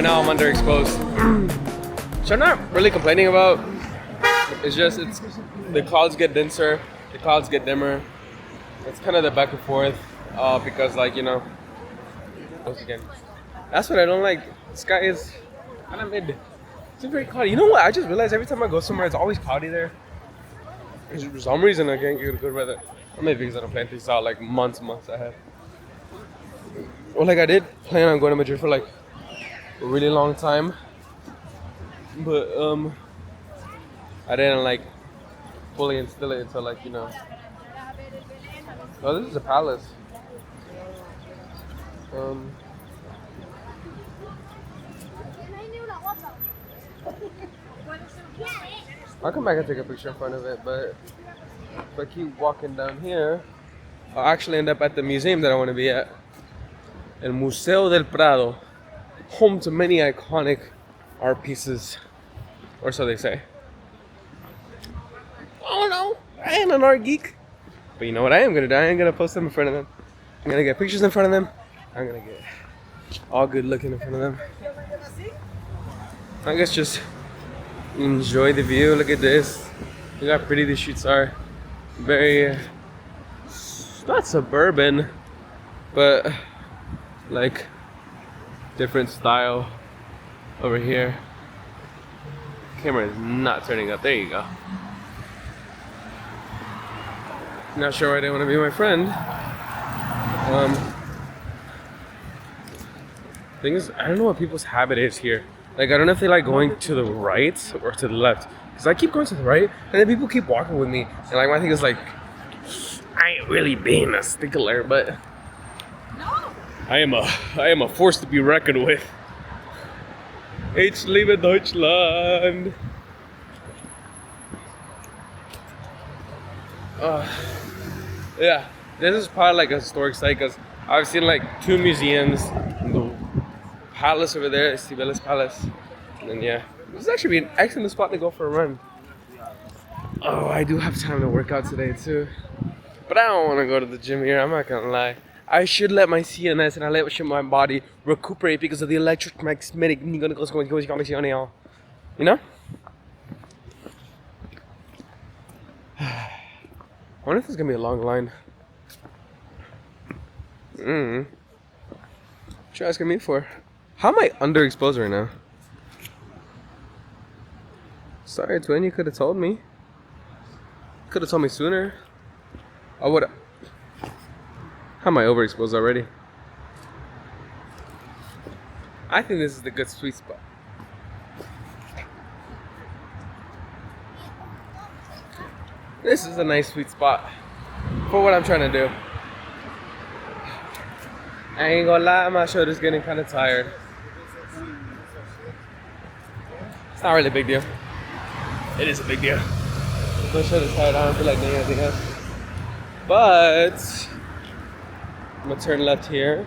right now I'm underexposed. Which I'm not really complaining about. It's just the clouds get denser, the clouds get dimmer. It's kind of the back and forth because like, you know, once again, that's what I don't like. The sky is kind of mid. It's very cloudy. You know what? I just realized every time I go somewhere, it's always cloudy there. For some reason, I can't get good weather. Or maybe because I don't plan things out like months ahead. Well, like I did plan on going to Madrid for like a really long time, but I didn't like fully instill it until like, you know. Oh, this is a palace. I'll come back and take a picture in front of it, but if I keep walking down here, I'll actually end up at the museum that I want to be at. El Museo del Prado, home to many iconic art pieces, or so they say. Oh no, I am an art geek. But you know what I am gonna do? I ain't gonna post them in front of them. I'm gonna get pictures in front of them. I'm gonna get all good looking in front of them. I guess just enjoy the view. Look at this. Look how pretty these streets are. Very, not suburban, but like different style over here. Camera is not turning up. There you go. Not sure why they want to be my friend. Thing is, I don't know what people's habit is here. Like, I don't know if they like going to the right or to the left. Because I keep going to the right, and then people keep walking with me. And like, my thing is like, I ain't really being a stickler, but I am a force to be reckoned with. Ich liebe Deutschland. Yeah, this is probably like a historic site because I've seen like 2 museums. The palace over there, Cibeles Palace. And then yeah, this is actually an excellent spot to go for a run. Oh, I do have time to work out today too. But I don't want to go to the gym here, I'm not gonna lie. I should let my CNS and I let my body recuperate because of the electromagnetic, you know? I wonder if there's gonna be a long line. What you asking me for? How am I underexposed right now? Sorry, twin, you could have told me. Could have told me sooner. I would. How am I overexposed already? I think this is the good sweet spot. This is a nice sweet spot for what I'm trying to do. I ain't gonna lie, my shoulder's getting kind of tired. It's not really a big deal. It is a big deal. My shoulder's tired, I don't feel like doing anything else. But I'm gonna turn left here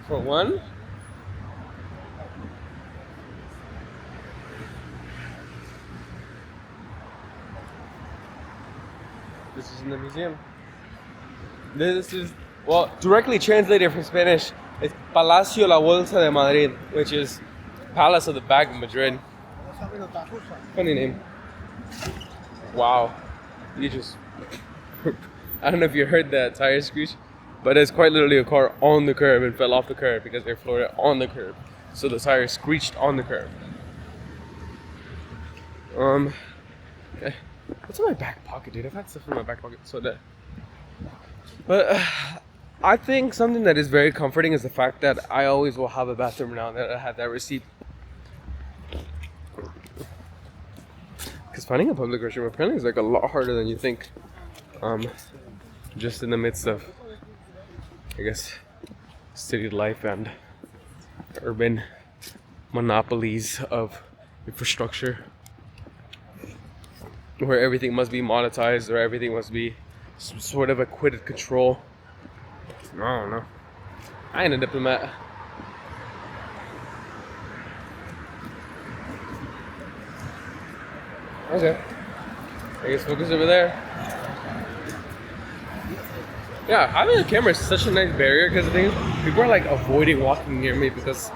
for one. This is in the museum. This is, well, directly translated from Spanish, it's Palacio La Bolsa de Madrid, which is Palace of the Bag of Madrid. Funny name. Wow. You just, I don't know if you heard that tire screech, but it's quite literally a car on the curb and fell off the curb because they floored it on the curb. So the tire screeched on the curb. What's in my back pocket, dude? I've had stuff in my back pocket, so that. But I think something that is very comforting is the fact that I always will have a bathroom now that I have that receipt. Because finding a public restroom apparently is like a lot harder than you think. Just in the midst of, I guess, city life and urban monopolies of infrastructure, where everything must be monetized or everything must be some sort of acquitted control. I don't know. I ain't a diplomat. Okay. I guess focus over there. Yeah, having a camera is such a nice barrier because the thing is, people are like avoiding walking near me because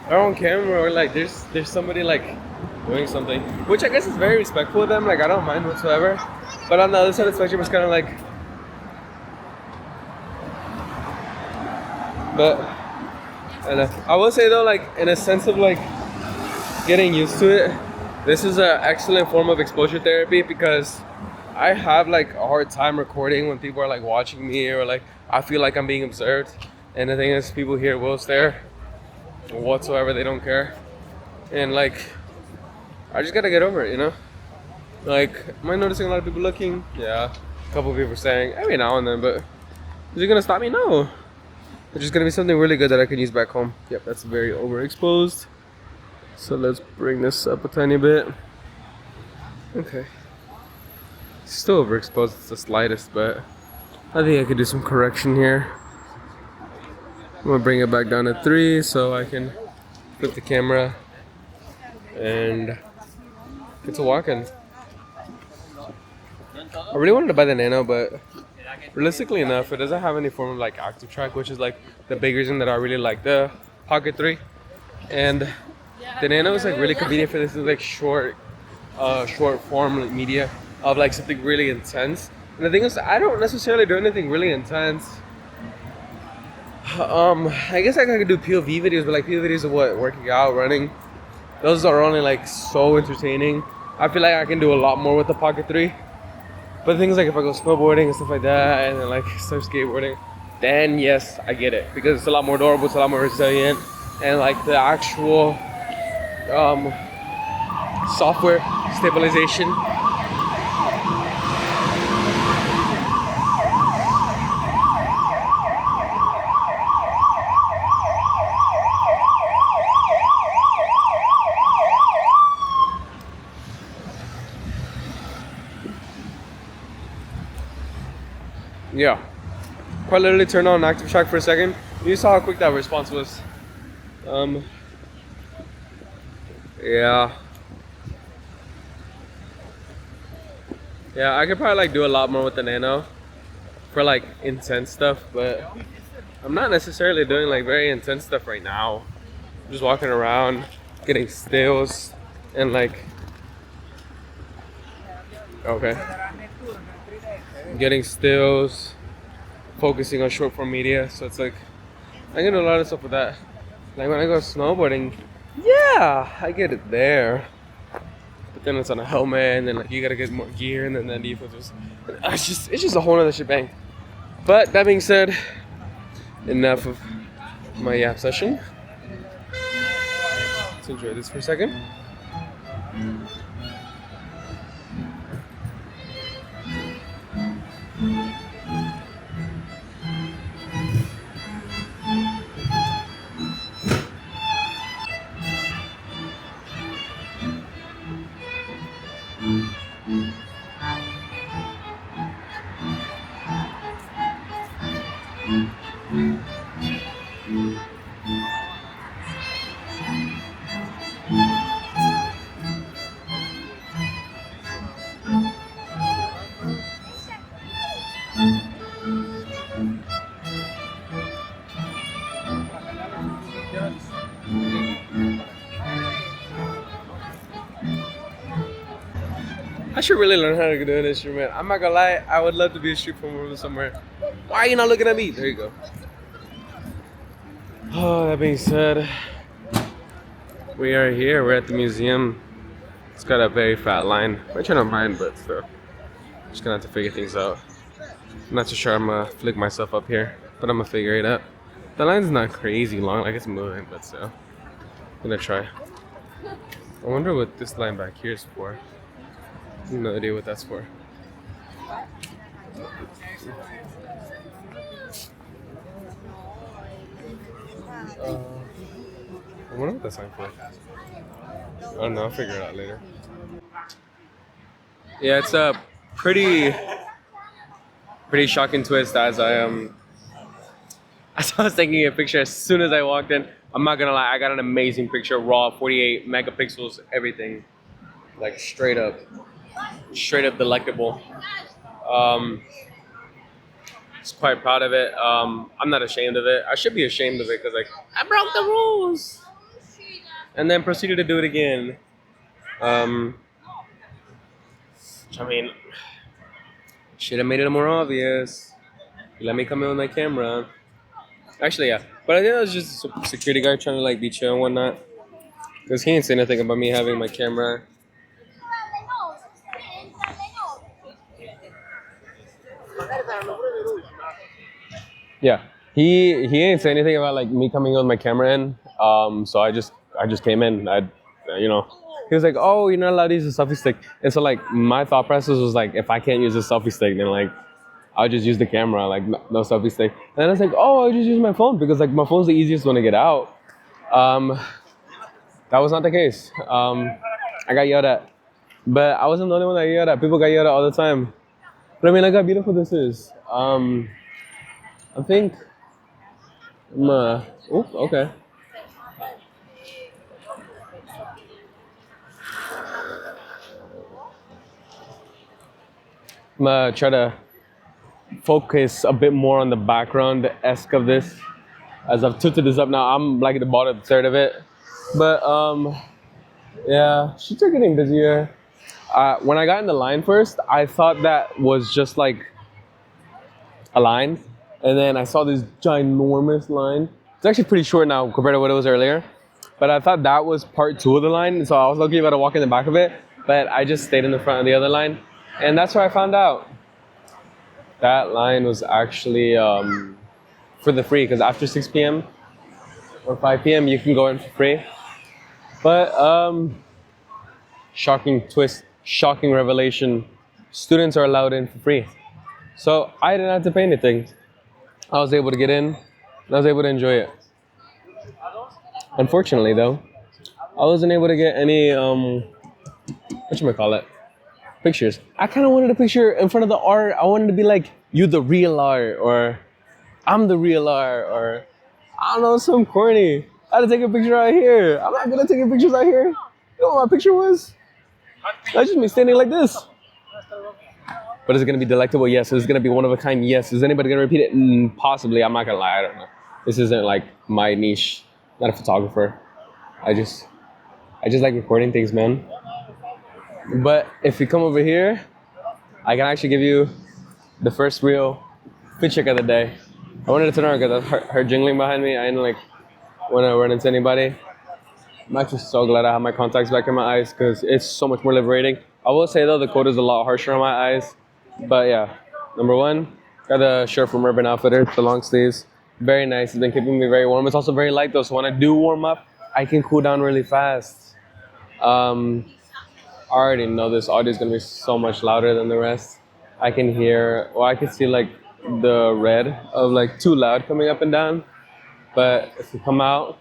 are on camera or like there's somebody like doing something, which I guess is very respectful of them. Like I don't mind whatsoever. But on the other side of the spectrum, it's kind of like, but and I will say though, like in a sense of like getting used to it, this is an excellent form of exposure therapy because I have like a hard time recording when people are like watching me or like I feel like I'm being observed. And the thing is, people here will stare whatsoever, they don't care. And like, I just gotta get over it, you know? Like, am I noticing a lot of people looking? Yeah. A couple of people saying every now and then, but is it gonna stop me? No. It's just gonna be something really good that I can use back home. Yep, that's very overexposed. So let's bring this up a tiny bit. Okay. Still overexposed, it's the slightest, but I think I could do some correction here. I'm gonna bring it back down to 3 so I can flip the camera and get to walking. I really wanted to buy the Nano, but realistically enough, it doesn't have any form of like active track, which is like the big reason that I really like the Pocket 3. And the Nano is like really convenient for this like short form media of like something really intense. And the thing is, I don't necessarily do anything really intense. I guess I could do POV videos, but like POV videos of what, working out, running. Those are only like so entertaining. I feel like I can do a lot more with the Pocket 3. But things like if I go snowboarding and stuff like that, and then like start skateboarding, then yes, I get it because it's a lot more durable, it's a lot more resilient, and like the actual software stabilization. Yeah, quite literally turned on active track for a second. You saw how quick that response was. Yeah, I could probably like do a lot more with the Nano for like intense stuff, but I'm not necessarily doing like very intense stuff right now. I'm just walking around, getting stills, and like, okay, getting stills, focusing on short form media. So it's like I can do a lot of stuff with that. Like when I go snowboarding, yeah, I get it there. But then it's on a helmet, and then like you gotta get more gear, and then the defense it's just a whole other shebang. But that being said, enough of my yap session. Let's enjoy this for a second. I should really learn how to do an instrument. I'm not gonna lie, I would love to be a street performer somewhere. Why are you not looking at me? There you go. Oh, that being said, we are here. We're at the museum. It's got a very fat line, which I don't mind, but still. Just gonna have to figure things out. I'm not too sure I'm gonna flick myself up here, but I'm gonna figure it out. The line's not crazy long, like it's moving, but still. I'm gonna try. I wonder what this line back here is for. No idea what that's for. I wonder what that's line for. I don't know, I'll figure it out later. Yeah, it's a pretty shocking twist as I was taking a picture as soon as I walked in. I'm not gonna lie, I got an amazing picture, raw, 48 megapixels, everything. Like straight up delectable. It's quite proud of it. I'm not ashamed of it. I should be ashamed of it because like I broke the rules. and then proceeded to do it again. Um, I mean, should have made it more obvious. He let me come in with my camera. Actually, yeah. But I think that was just a security guard trying to like be chill and whatnot. Because he didn't say nothing about me having my camera. Yeah. He didn't say anything about like me coming in with my camera in. So I just came in. You know, he was like, "Oh, you're not allowed to use a selfie stick." And so like my thought process was like, if I can't use a selfie stick, then like I'll just use the camera, like no selfie stick. And then I was like, "Oh, I'll just use my phone because like my phone's the easiest one to get out." Um, that was not the case. I got yelled at, but I wasn't the only one that got yelled at. People got yelled at all the time. But I mean, look how beautiful this is. I think. Okay. I'm gonna try to focus a bit more on the background-esque of this. As I've tilted this up now, I'm like at the bottom third of it. But yeah, streets are getting busier. When I got in the line first, I thought that was just like a line, and then I saw this ginormous line. It's actually pretty short now compared to what it was earlier. But I thought that was part two of the line, so I was lucky about to walk in the back of it. But I just stayed in the front of the other line, and that's where I found out that line was actually for the free, because after 6 p.m. or 5 p.m. you can go in for free. But shocking twist, shocking revelation, students are allowed in for free. So I didn't have to pay anything. I was able to get in, and I was able to enjoy it. Unfortunately though, I wasn't able to get any whatchamacallit, pictures. I kind of wanted a picture in front of the art. I wanted to be like, you the real art, or I'm the real art, or I don't know, some corny. I had to take a picture out here. I'm not gonna take pictures out here. You know what my picture was? That's just me standing like this. But is it gonna be delectable? Yes. Is it gonna be one of a kind? Yes. Is anybody gonna repeat it? Possibly. I'm not gonna lie. I don't know. This isn't like my niche. Not a photographer. I just like recording things, man. But if you come over here, I can actually give you the first real fit check of the day. I wanted to turn around because I heard jingling behind me. I didn't like want to run into anybody. I'm actually so glad I have my contacts back in my eyes because it's so much more liberating. I will say though, the coat is a lot harsher on my eyes. But yeah, number one, got the shirt from Urban Outfitters, the long sleeves. Very nice. It's been keeping me very warm. It's also very light though, so when I do warm up, I can cool down really fast. I already know this audio is gonna be so much louder than the rest. I can hear, or I can see like the red of like too loud coming up and down. But if you come out,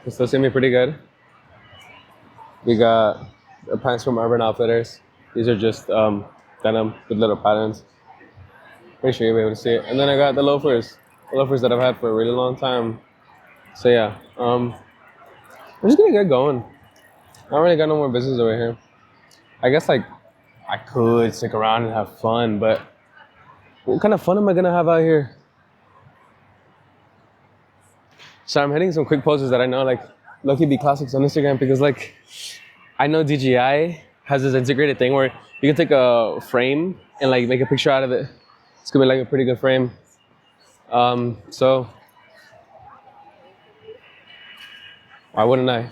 you still see me pretty good. We got the pants from Urban Outfitters. These are just denim with little patterns. Pretty sure you'll be able to see it. And then I got the loafers that I've had for a really long time. So yeah, I'm just gonna get going. I don't really got no more business over here. I guess like I could stick around and have fun, but what kind of fun am I gonna have out here? So I'm hitting some quick poses that I know like lucky be classics on Instagram because like I know DJI has this integrated thing where you can take a frame and like make a picture out of it. It's gonna be like a pretty good frame. So why wouldn't I?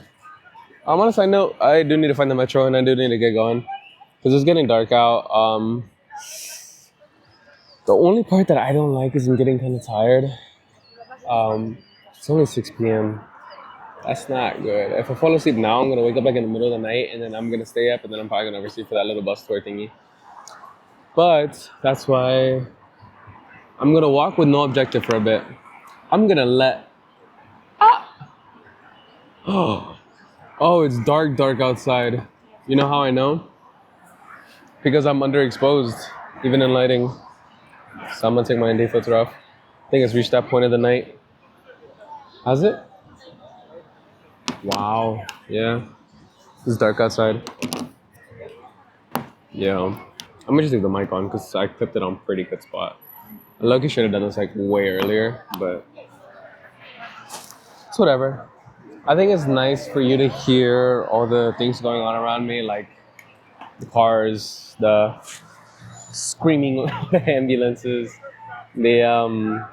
On a side note, I do need to find the metro and I do need to get going because it's getting dark out. The only part that I don't like is I'm getting kind of tired. It's only 6 p.m. That's not good. If I fall asleep now, I'm gonna wake up like in the middle of the night and then I'm gonna stay up and then I'm probably gonna receive for that little bus tour thingy. But that's why I'm gonna walk with no objective for a bit. I'm gonna let. Oh, it's dark outside. You know how I know? Because I'm underexposed, even in lighting. So I'm gonna take my ND filter off. I think it's reached that point of the night. Has it? Wow. Yeah. It's dark outside. Yeah. I'm gonna just leave the mic on because I clipped it on a pretty good spot. I lucky should have done this like way earlier, but it's whatever. I think it's nice for you to hear all the things going on around me, like the cars, the screaming ambulances, the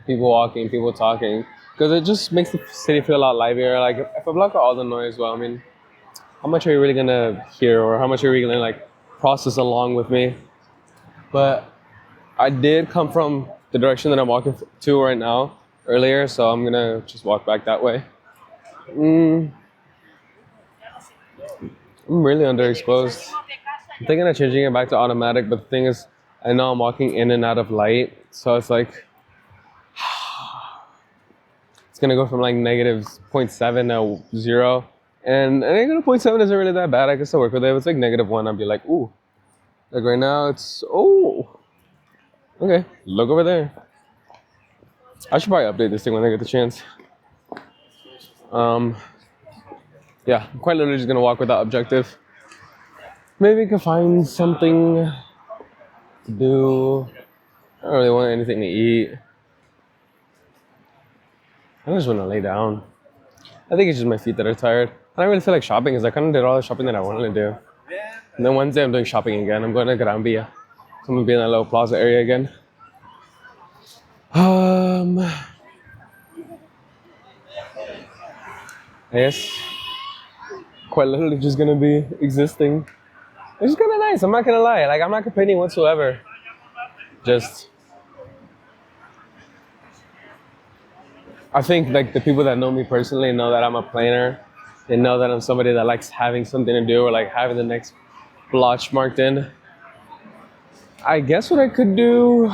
people walking, people talking, because it just makes the city feel a lot livelier. Like if I block out all the noise, well, I mean, how much are you really gonna hear, or how much are you really gonna like process along with me? But I did come from the direction that I'm walking to right now earlier, so I'm gonna just walk back that way. Mm, I'm really underexposed. I'm thinking of changing it back to automatic, but the thing is, I know I'm walking in and out of light, so it's like it's gonna go from like negative zero point 0.7 to 0. And negative 0.7 isn't really that bad. I can still work with it. If it's like -1, I'd be like, ooh. Like right now, it's, oh. Okay, look over there. I should probably update this thing when I get the chance. Yeah, I'm quite literally just gonna walk without objective. Maybe we can find something to do. I don't really want anything to eat. I just want to lay down. I think it's just my feet that are tired. I don't really feel like shopping because I kind of did all the shopping that I wanted to do. And then Wednesday I'm doing shopping again. I'm going to Gran Via. So I'm going to be in that little plaza area again. I guess quite literally just going to be existing. It's just kind of nice. I'm not going to lie. Like, I'm not complaining whatsoever. Just, I think like the people that know me personally know that I'm a planner. They know that I'm somebody that likes having something to do or like having the next blotch marked in. I guess what I could do,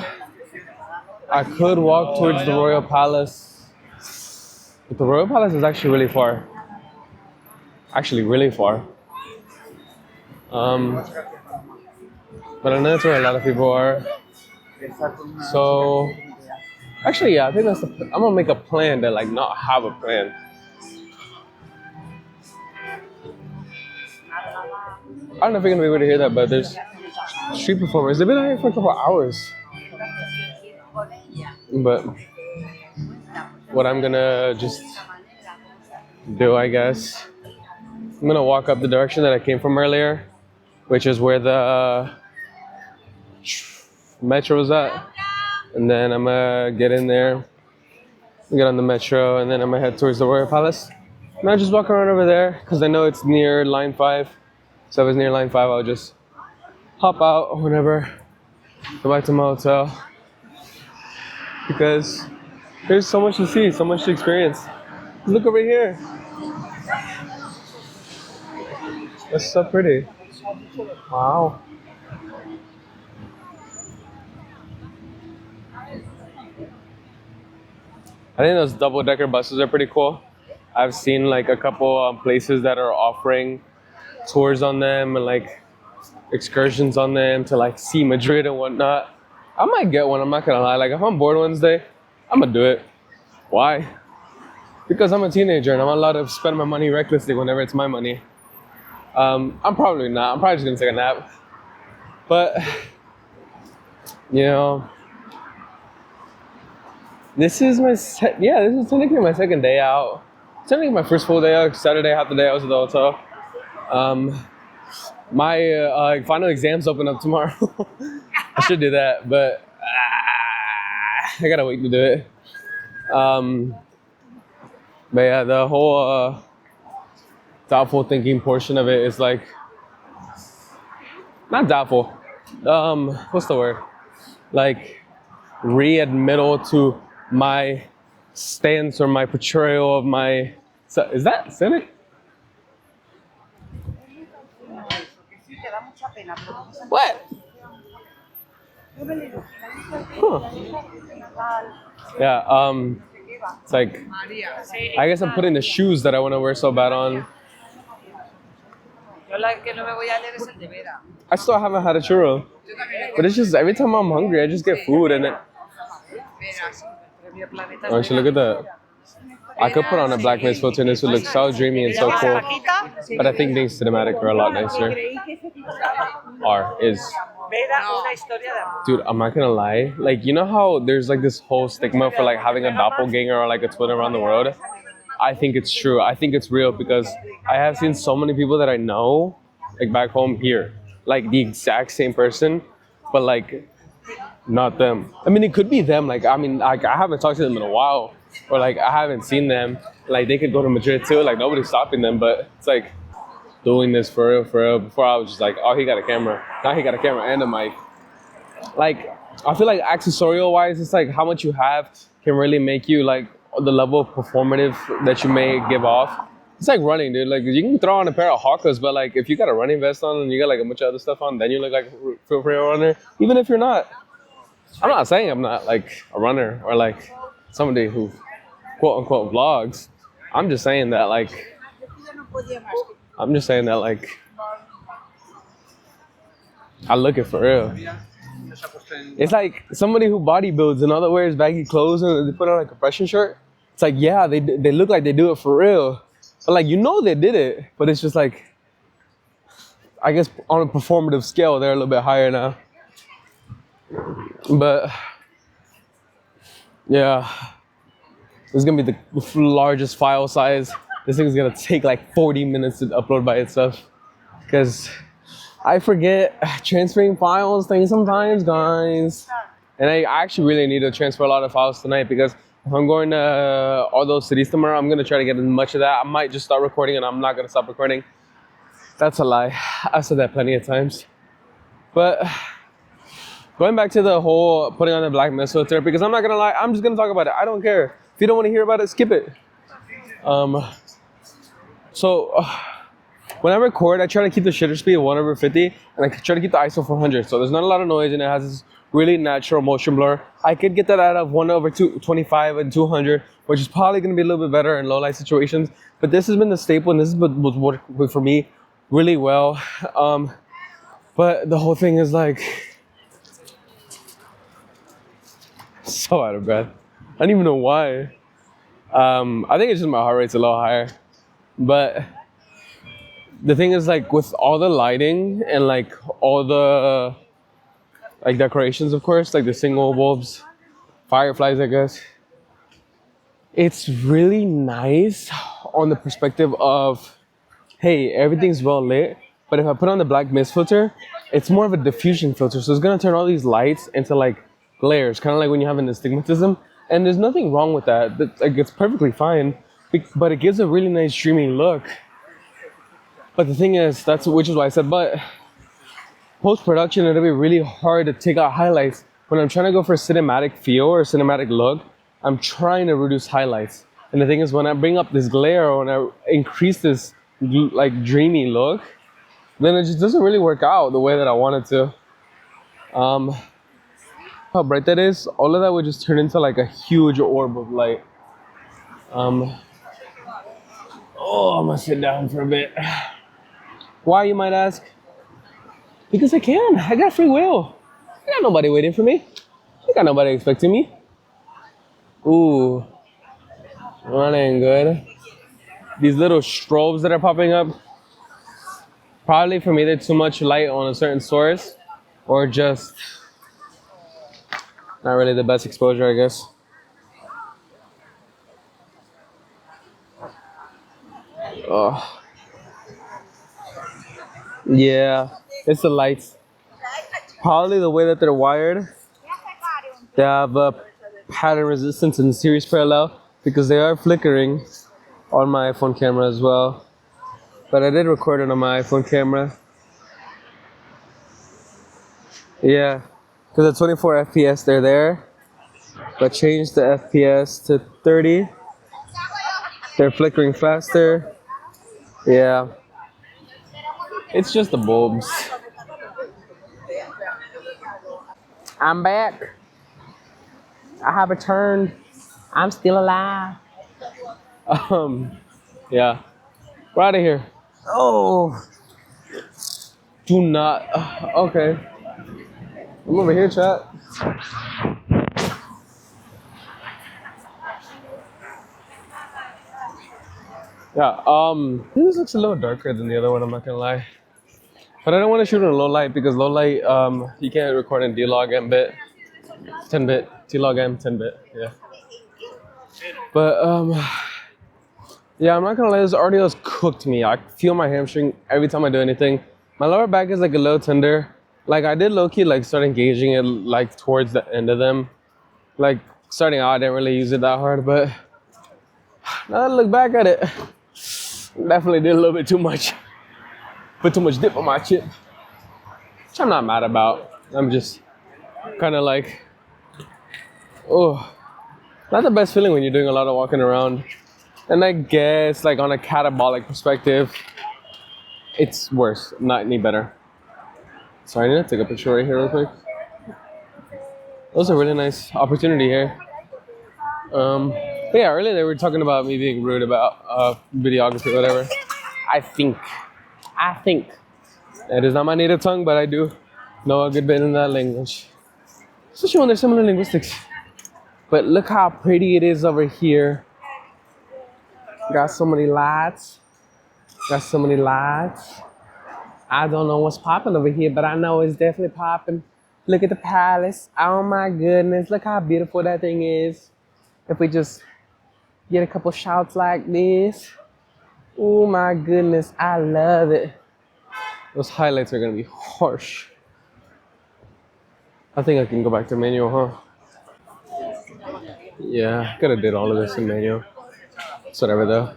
I could walk towards the Royal Palace. But the Royal Palace is actually really far. Actually really far. But I know that's where a lot of people are. So, actually, yeah, I think that's I'm gonna make a plan to like not have a plan. I don't know if you're gonna be able to hear that, but there's street performers. They've been out here for a couple hours. But what I'm gonna just do, I guess, I'm gonna walk up the direction that I came from earlier, which is where the metro's at. And then I'm gonna get in there, get on the metro, and then I'm gonna head towards the Royal Palace. And I'll just walk around over there, because I know it's near line 5. So if it's near line 5, I'll just hop out or whatever, go back to my hotel. Because there's so much to see, so much to experience. Look over here. That's so pretty. Wow. I think those double-decker buses are pretty cool. I've seen like a couple places that are offering tours on them and like excursions on them to like see Madrid and whatnot. I might get one, I'm not gonna lie. Like if I'm bored Wednesday, I'm gonna do it. Why? Because I'm a teenager and I'm allowed to spend my money recklessly whenever it's my money. I'm probably not. I'm probably just gonna take a nap. But, you know, this is this is technically my second day out. Technically my first full day out. Saturday, half the day I was at the hotel. My final exams open up tomorrow. I should do that, but I gotta wait to do it. But yeah, the whole doubtful thinking portion of it is like, not doubtful. What's the word? Like readmittal to my stance or my portrayal of my. So, is that cynic? What? Huh. Yeah, it's like, I guess I'm putting the shoes that I want to wear so bad on. I still haven't had a churro. But it's just, every time I'm hungry, I just get food and then. Oh, actually, look at that. I could put on a black mist filter and this would look so dreamy and so cool. But I think being cinematic are a lot nicer. Is. Dude, I'm not gonna lie. Like, you know how there's like this whole stigma for like having a doppelganger or like a twin around the world? I think it's true. I think it's real because I have seen so many people that I know, like back home here, like the exact same person, but like not them. I mean, it could be them. Like, I mean, like I haven't talked to them in a while, or like I haven't seen them. Like they could go to Madrid too. Like nobody's stopping them, but it's like doing this for real, for real. Before I was just like, oh, he got a camera. Now he got a camera and a mic. Like, I feel like accessorial wise, it's like how much you have can really make you like the level of performative that you may give off. It's like running, dude. Like you can throw on a pair of Hawkas, but like if you got a running vest on and you got like a bunch of other stuff on, then you look like a real runner. Even if you're not. I'm not saying I'm not like a runner or like somebody who quote unquote vlogs. I'm just saying that like I look it for real. It's like somebody who bodybuilds and all that wears baggy clothes and they put on a compression shirt. It's like, yeah, they look like they do it for real. But like, you know they did it. But it's just like, I guess on a performative scale, they're a little bit higher now. But yeah, this is gonna be the largest file size. This thing is gonna take like 40 minutes to upload by itself. Because I forget transferring files things sometimes, guys. And I actually really need to transfer a lot of files tonight because if I'm going to all those cities tomorrow, I'm gonna try to get as much of that. I might just start recording and I'm not gonna stop recording. That's a lie. I've said that plenty of times. But going back to the whole putting on the black mist filter, because I'm not gonna lie, I'm just gonna talk about it. I don't care. If you don't want to hear about it, skip it. When I record, I try to keep the shutter speed at 1/50, and I try to keep the ISO 400. So there's not a lot of noise, and it has this really natural motion blur. I could get that out of 1/25 and 200, which is probably gonna be a little bit better in low light situations. But this has been the staple, and this is what worked for me really well. But the whole thing is like so out of breath. I don't even know why. I think it's just my heart rate's a little higher. But the thing is, like, with all the lighting and like all the like decorations, of course, like the single bulbs, fireflies, I guess, it's really nice on the perspective of, hey, everything's well lit. But if I put on the black mist filter, it's more of a diffusion filter, so it's gonna turn all these lights into like glares, kind of like when you have an astigmatism. And there's nothing wrong with that. Like, it's perfectly fine, but it gives a really nice dreamy look. But the thing is, which is why I said, but post-production, it'll be really hard to take out highlights. When I'm trying to go for a cinematic feel or cinematic look, I'm trying to reduce highlights. And the thing is, when I bring up this glare or when I increase this like dreamy look, then it just doesn't really work out the way that I want it to. How bright that is, all of that would just turn into like a huge orb of light. I'm gonna sit down for a bit. Why, you might ask? Because I can. I got free will. I got nobody waiting for me. I got nobody expecting me. Ooh, that ain't good. These little strobes that are popping up, probably from either too much light on a certain source or just not really the best exposure, I guess. Oh. Yeah, it's the lights. Probably the way that they're wired. They have a pattern resistance and series parallel because they are flickering on my iPhone camera as well. But I did record it on my iPhone camera. Yeah. Because at 24 FPS they're there, but change the FPS to 30. They're flickering faster. Yeah. It's just the bulbs. I'm back. I have returned. I'm still alive. Yeah. We're out of here. Oh. Do not. Okay. I'm over here, chat. Yeah, this looks a little darker than the other one, I'm not gonna lie. But I don't want to shoot in low light because low light, you can't record in D-Log M-bit, 10-bit, T-Log M, 10-bit, yeah. But, Yeah, I'm not gonna lie, this RDO's cooked me. I feel my hamstring every time I do anything. My lower back is like a little tender. Like I did low-key like start engaging it like towards the end of them. Like starting out, I didn't really use it that hard, but now that I look back at it, definitely did a little bit too much. Put too much dip on my chip, which I'm not mad about. I'm just kind of like, oh, not the best feeling when you're doing a lot of walking around. And I guess like on a catabolic perspective, it's worse, not any better. Sorry, I need to take a picture right here real quick. That was a really nice opportunity here. But yeah, earlier they were talking about me being rude about videography, whatever. I think it is not my native tongue, but I do know a good bit in that language, especially when there's similar linguistics. But look how pretty it is over here. Got so many lights. Got so many lights. I don't know what's popping over here, but I know it's definitely popping. Look at the palace. Oh my goodness. Look how beautiful that thing is. If we just get a couple shots like this. Oh my goodness. I love it. Those highlights are going to be harsh. I think I can go back to manual, huh? Yeah, could have did all of this in manual. It's whatever though.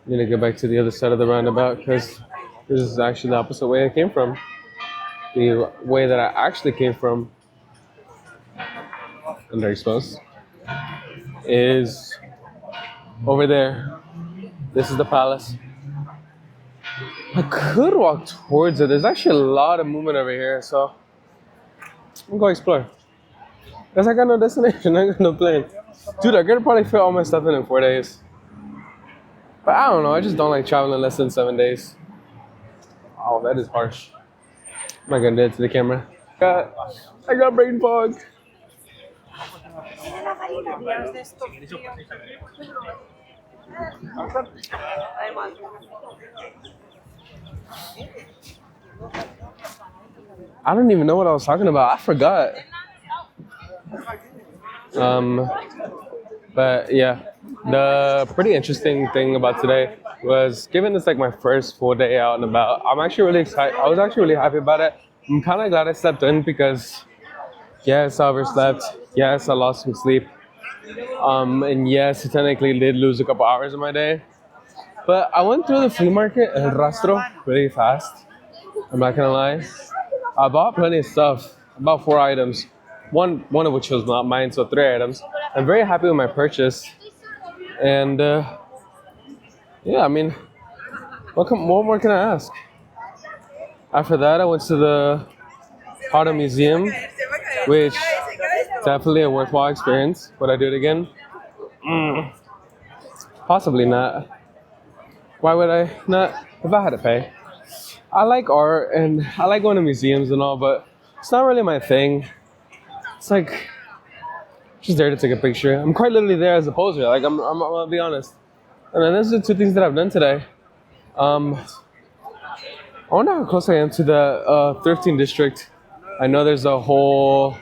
Need to go back to the other side of the roundabout because this is actually the opposite way I came from. The way that I actually came from, I'm very supposed, is over there. This is the palace. I could walk towards it. There's actually a lot of movement over here, so I'm going to explore. Because I got no destination, I got no plan. Dude, I could probably fit all my stuff in 4 days. But I don't know, I just don't like traveling less than 7 days. Oh, that is harsh. I'm not gonna do it to the camera. I got brain fog. I don't even know what I was talking about. I forgot. But yeah, the pretty interesting thing about today was, given it's like my first full day out and about, I'm actually really excited. I was actually really happy about it. I'm kind of glad I slept in because yes, I overslept. Yes, I lost some sleep. And yes, I technically did lose a couple hours of my day. But I went through the flea market, El Rastro, really fast. I'm not gonna lie. I bought plenty of stuff, about 4 items. One of which was not mine, so 3 items. I'm very happy with my purchase. And yeah, I mean, what more can I ask? After that, I went to the Auto Museum, which definitely a worthwhile experience. Would I do it again? Possibly not. Why would I not? If I had to pay. I like art and I like going to museums and all, but it's not really my thing. It's like just there to take a picture. I'm quite literally there as a poser. Like I'm gonna be honest. And then those are the 2 things that I've done today. I wonder how close I am to the thrifting district. I know there's a whole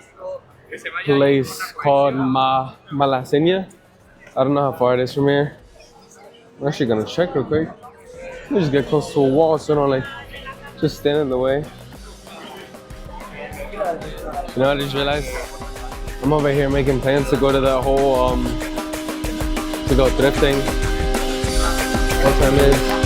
place called Malaseña. I don't know how far it is from here. I'm actually gonna check real quick. Let me just get close to a wall so I don't like just stand in the way. You know, I just realized I'm over here making plans to go to the whole to go thrifting. What time is